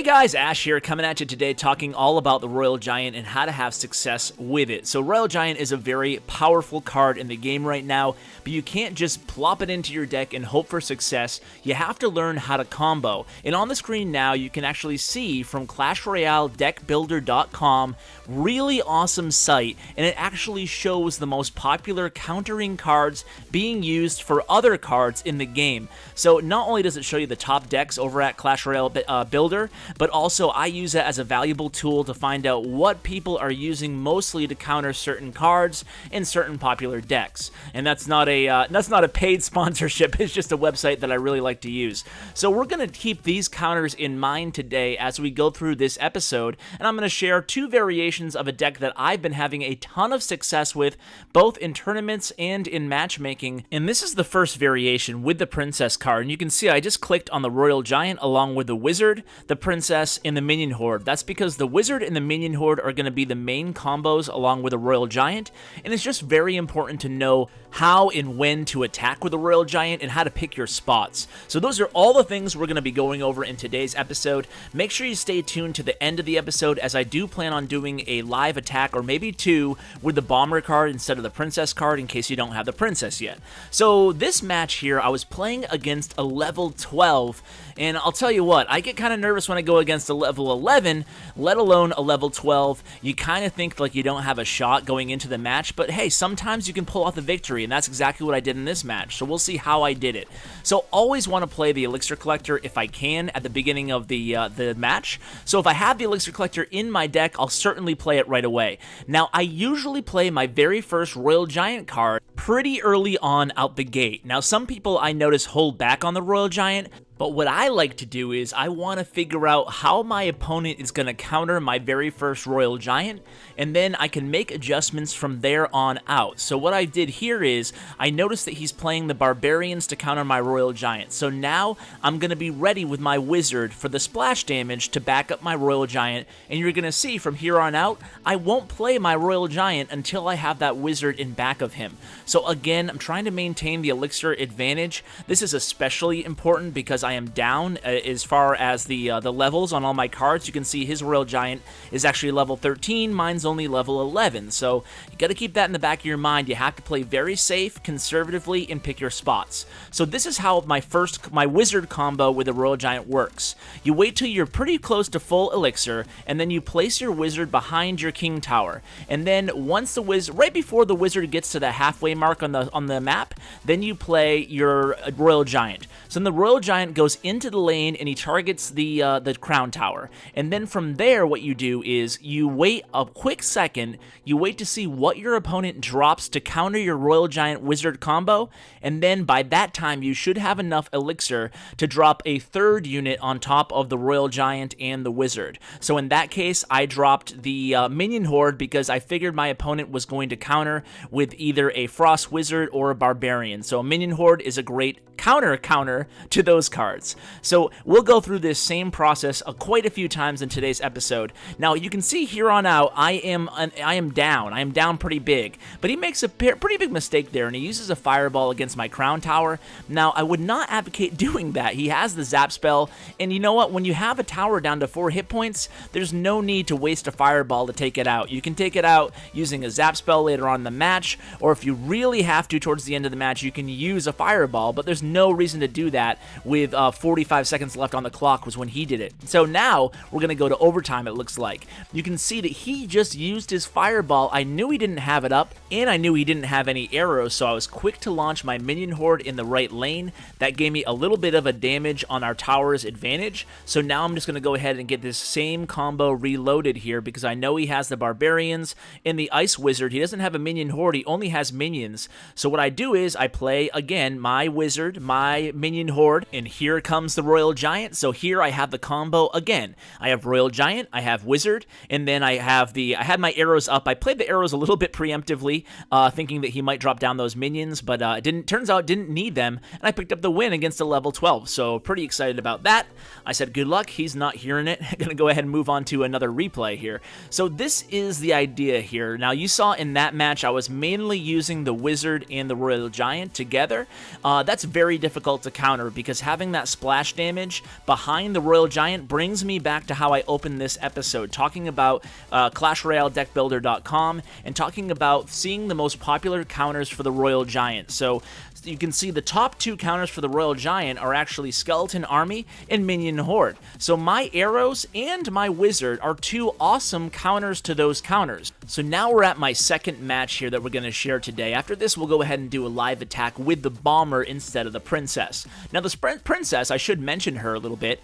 guys, Ash here, coming at you today talking all about the Royale Giant and how to have success with it. So Royale Giant is a very powerful card in the game right now, but you can't just plop it into your deck and hope for success. You have to learn how to combo. And on the screen now, you can actually see from Clash Royale deckbuilder.com, really awesome site, and it actually shows the most popular countering cards being used for other cards in the game. So not only does it show you the top decks over at Clash Royale Builder, but also I use it as a valuable tool to find out what people are using mostly to counter certain cards in certain popular decks. And that's not a paid sponsorship, it's just a website that I really like to use. So we're going to keep these counters in mind today as we go through this episode, and I'm going to share two variations of a deck that I've been having a ton of success with, both in tournaments and in matchmaking. And this is the first variation with the Princess card, and you can see I just clicked on the Royale Giant along with the Wizard, the Princess, and the Minion Horde. That's because the Wizard and the Minion Horde are going to be the main combos along with the Royale Giant, and it's just very important to know how and when to attack with the Royale Giant and how to pick your spots. So those are all the things we're going to be going over in today's episode. Make sure you stay tuned to the end of the episode, as I do plan on doing a live attack, or maybe two, with the Bomber card instead of the Princess card in case you don't have the Princess yet. So this match here, I was playing against a level 12, and I'll tell you what, I get kind of nervous when I go against a level 11, let alone a level 12. You kind of think like you don't have a shot going into the match, but hey, sometimes you can pull off the victory, and that's exactly what I did in this match, so we'll see how I did it. So always want to play the Elixir Collector if I can at the beginning of the match. So if I have the Elixir Collector in my deck, I'll certainly play it right away. Now, I usually play my very first Royale Giant card pretty early on out the gate. Now, some people I notice hold back on the Royale Giant, but what I like to do is I want to figure out how my opponent is going to counter my very first Royale Giant, and then I can make adjustments from there on out. So what I did here is I noticed that he's playing the Barbarians to counter my Royale Giant. So now I'm going to be ready with my Wizard for the splash damage to back up my Royale Giant, and you're going to see from here on out, I won't play my Royale Giant until I have that Wizard in back of him. So again, I'm trying to maintain the Elixir advantage. This is especially important because I am down as far as the levels on all my cards. You can see his Royale Giant is actually level 13, mine's only level 11, so you got to keep that in the back of your mind. You have to play very safe, conservatively, and pick your spots. So this is how my Wizard combo with the Royale Giant works. You wait till you're pretty close to full Elixir, and then you place your Wizard behind your King Tower, and then once the Wizard, right before the Wizard gets to the halfway mark on the map, then you play your Royale Giant. So then the Royale Giant goes into the lane and he targets the Crown Tower. And then from there, what you do is you wait a quick second, you wait to see what your opponent drops to counter your Royale Giant Wizard combo, and then by that time you should have enough Elixir to drop a third unit on top of the Royale Giant and the Wizard. So in that case, I dropped the Minion Horde because I figured my opponent was going to counter with either a Frost Wizard or a Barbarian. So a Minion Horde is a great counter to those cards. So we'll go through this same process quite a few times in today's episode. Now you can see here on out, I am down pretty big, but he makes a pretty big mistake there, and he uses a Fireball against my Crown Tower. Now I would not advocate doing that. He has the Zap spell, and you know what, when you have a tower down to 4 hit points, there's no need to waste a Fireball to take it out. You can take it out using a Zap spell later on in the match, or if you really have to towards the end of the match, you can use a Fireball, but there's no reason to do that with 45 seconds left on the clock was when he did it. So now we're going to go to overtime, it looks like. You can see that he just used his Fireball. I knew he didn't have it up, and I knew he didn't have any arrows, so I was quick to launch my Minion Horde in the right lane. That gave me a little bit of a damage on our tower's advantage, so now I'm just going to go ahead and get this same combo reloaded here because I know he has the Barbarians and the Ice Wizard. He doesn't have a Minion Horde, he only has minions. So what I do is I play, again, my Wizard, my Minion Horde, and here comes the Royale Giant. So here I have the combo again. I have Royale Giant, I have Wizard, and then I had my arrows up. I played the arrows a little bit preemptively, thinking that he might drop down those minions, but turns out didn't need them, and I picked up the win against a level 12, so pretty excited about that. I said good luck, he's not hearing it. Gonna go ahead and move on to another replay here. So this is the idea here. Now you saw in that match I was mainly using the Wizard and the Royale Giant together. That's very difficult to counter because having applying that splash damage behind the Royal Giant brings me back to how I opened this episode, talking about ClashRoyaleDeckBuilder.com and talking about seeing the most popular counters for the Royal Giant. So you can see the top 2 counters for the Royal Giant are actually Skeleton Army and Minion Horde. So my arrows and my wizard are 2 awesome counters to those counters. So now we're at my second match here that we're going to share today. After this, we'll go ahead and do a live attack with the bomber instead of the princess. Now the princess, I should mention her a little bit.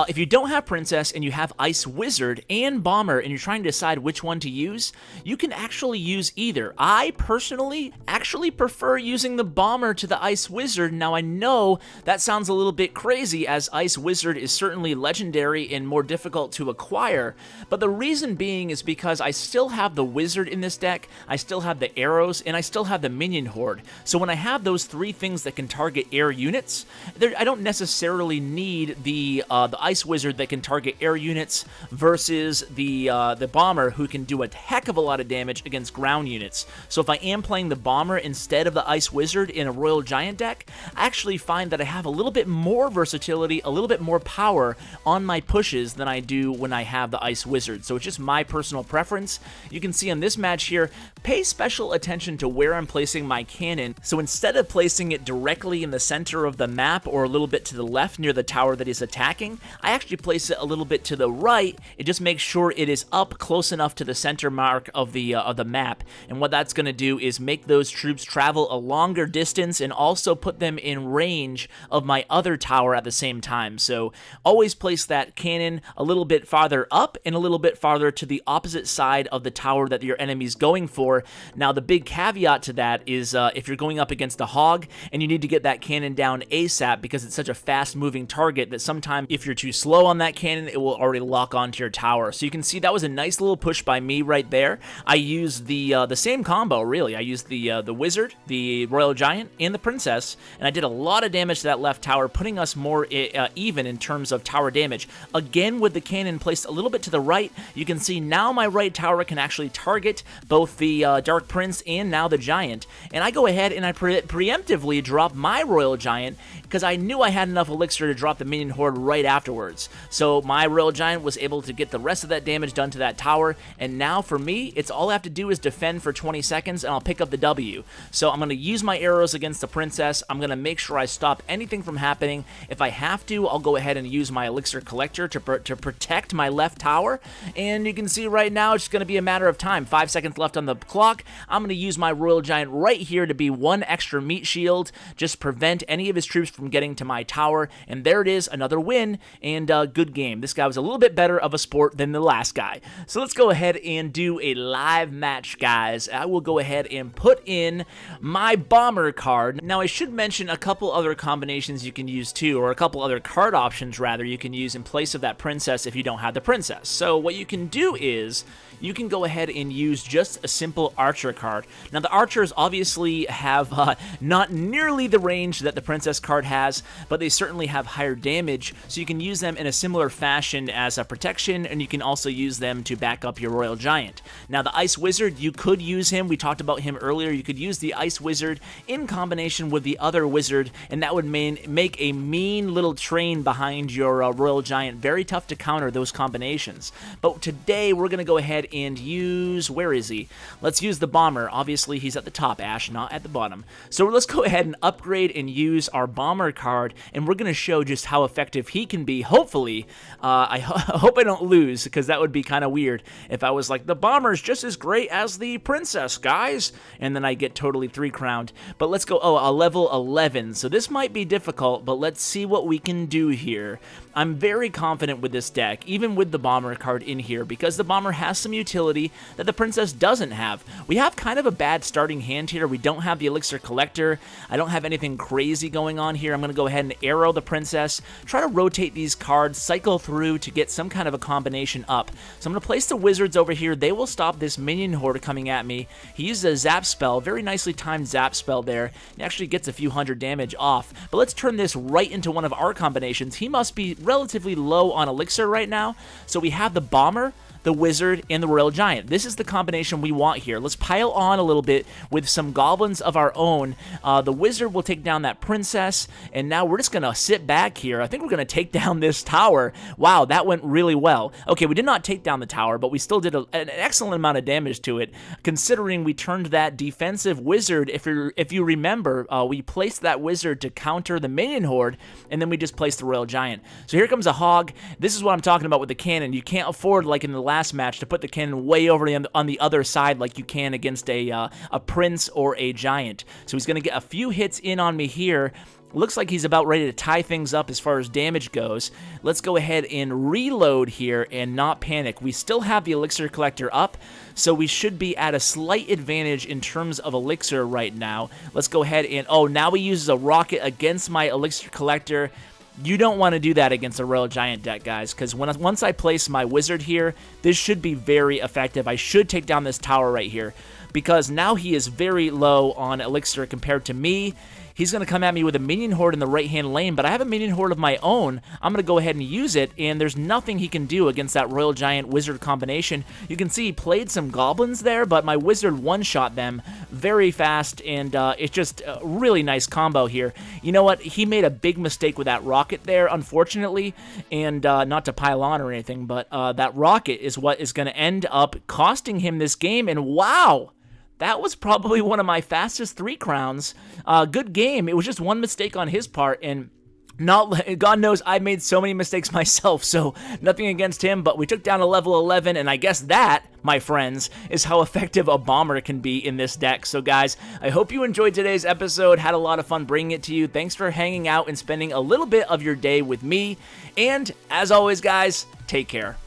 If you don't have princess and you have ice wizard and bomber and you're trying to decide which one to use, you can actually use either. I personally actually prefer using the bomber to the Ice Wizard. Now I know that sounds a little bit crazy, as Ice Wizard is certainly legendary and more difficult to acquire, but the reason being is because I still have the Wizard in this deck, I still have the arrows, and I still have the Minion Horde. So when I have those 3 things that can target air units, I don't necessarily need the Ice Wizard that can target air units versus the Bomber, who can do a heck of a lot of damage against ground units. So if I am playing the Bomber instead of the Ice Wizard in a Royal Giant deck, I actually find that I have a little bit more versatility, a little bit more power on my pushes than I do when I have the Ice Wizard. So it's just my personal preference. You can see on this match here, pay special attention to where I'm placing my cannon. So instead of placing it directly in the center of the map or a little bit to the left near the tower that he's attacking, I actually place it a little bit to the right. It just makes sure it is up close enough to the center mark of the map. And what that's going to do is make those troops travel a longer distance and also put them in range of my other tower at the same time. So always place that cannon a little bit farther up and a little bit farther to the opposite side of the tower that your enemy's going for. Now the big caveat to that is if you're going up against a hog and you need to get that cannon down ASAP because it's such a fast moving target that sometimes if you're too slow on that cannon, it will already lock onto your tower. So you can see that was a nice little push by me right there. I used the same combo, really. I used the Wizard, the Royal Giant, and the Princess, and I did a lot of damage to that left tower, putting us more even in terms of tower damage. Again, with the cannon placed a little bit to the right, you can see now my right tower can actually target both the Dark Prince and now the Giant, and I go ahead and I preemptively drop my Royal Giant because I knew I had enough elixir to drop the Minion Horde right afterwards. So my Royal Giant was able to get the rest of that damage done to that tower, and now for me, it's all I have to do is defend for 20 seconds and I'll pick up the W. So I'm going to use my arrows against the Princess. I'm going to make sure I stop anything from happening. If I have to, I'll go ahead and use my Elixir Collector to protect my left tower, and you can see right now it's just going to be a matter of time. 5 seconds left on the clock. I'm going to use my Royal Giant right here to be 1 extra meat shield, just prevent any of his troops from getting to my tower, and there it is, another win, and good game. This guy was a little bit better of a sport than the last guy. So let's go ahead and do a live match, guys. I will go ahead and put in my Bomber card. Now, I should mention a couple other combinations you can use too, or a couple other card options, rather, you can use in place of that Princess if you don't have the Princess. So what you can do is you can go ahead and use just a simple Archer card. Now, the Archers obviously have not nearly the range that the Princess card has, but they certainly have higher damage, so you can use them in a similar fashion as a protection, and you can also use them to back up your Royal Giant. Now, the Ice Wizard, you could use him. We talked about him earlier. You could use the Ice Wizard in combination with the other Wizard, and that would make a mean little train behind your Royal Giant. Very tough to counter those combinations. But today, we're going to go ahead and use, where is he? Let's use the Bomber. Obviously, he's at the top, Ash, not at the bottom. So let's go ahead and upgrade and use our Bomber card, and we're going to show just how effective he can be. Hopefully, I hope I don't lose, because that would be kind of weird if I was like, the Bomber's just as great as the Princess, guys, and then I get totally 3-crowned. But let's go, a level 11, so this might be difficult, but let's see what we can do here. I'm very confident with this deck, even with the Bomber card in here, because the Bomber has some utility that the Princess doesn't have. We have kind of a bad starting hand here. We don't have the Elixir Collector. I don't have anything crazy going on here. I'm going to go ahead and arrow the Princess, try to rotate these cards, cycle through to get some kind of a combination up. So I'm going to place the Wizards over here. They will stop this Minion Horde coming at me. He uses a Zap spell, very nicely timed Zap spell there. He actually gets a few hundred damage off. But let's turn this right into one of our combinations. He must be relatively low on Elixir right now. So we have the Bomber, the Wizard, and the Royal Giant. This is the combination we want here. Let's pile on a little bit with some goblins of our own. The Wizard will take down that princess, and now we're just going to sit back here. I think we're going to take down this tower. Wow, that went really well. Okay, we did not take down the tower, but we still did an excellent amount of damage to it, considering we turned that defensive Wizard. If you remember, we placed that Wizard to counter the minion horde, and then we just placed the Royal Giant. So here comes a hog. This is what I'm talking about with the cannon. You can't afford, like in the last match, to put the cannon way over on the other side like you can against a prince or a giant. So he's going to get a few hits in on me here. Looks like he's about ready to tie things up as far as damage goes. Let's go ahead and reload here and not panic. We still have the elixir collector up, so we should be at a slight advantage in terms of elixir right now. Let's go ahead and... Oh, now he uses a rocket against my elixir collector. You don't want to do that against a Royal Giant deck, guys, because once I place my Wizard here, this should be very effective. I should take down this tower right here, because now he is very low on elixir compared to me. He's going to come at me with a minion horde in the right-hand lane, but I have a minion horde of my own. I'm going to go ahead and use it, and there's nothing he can do against that Royal Giant Wizard combination. You can see he played some goblins there, but my Wizard one-shot them very fast, and it's just a really nice combo here. You know what? He made a big mistake with that rocket there, unfortunately, and not to pile on or anything, but that rocket is what is going to end up costing him this game, and wow! That was probably one of my fastest 3 crowns. Good game. It was just one mistake on his part, and God knows I've made so many mistakes myself, so nothing against him, but we took down a level 11, and I guess that, my friends, is how effective a bomber can be in this deck. So guys, I hope you enjoyed today's episode, had a lot of fun bringing it to you. Thanks for hanging out and spending a little bit of your day with me, and as always, guys, take care.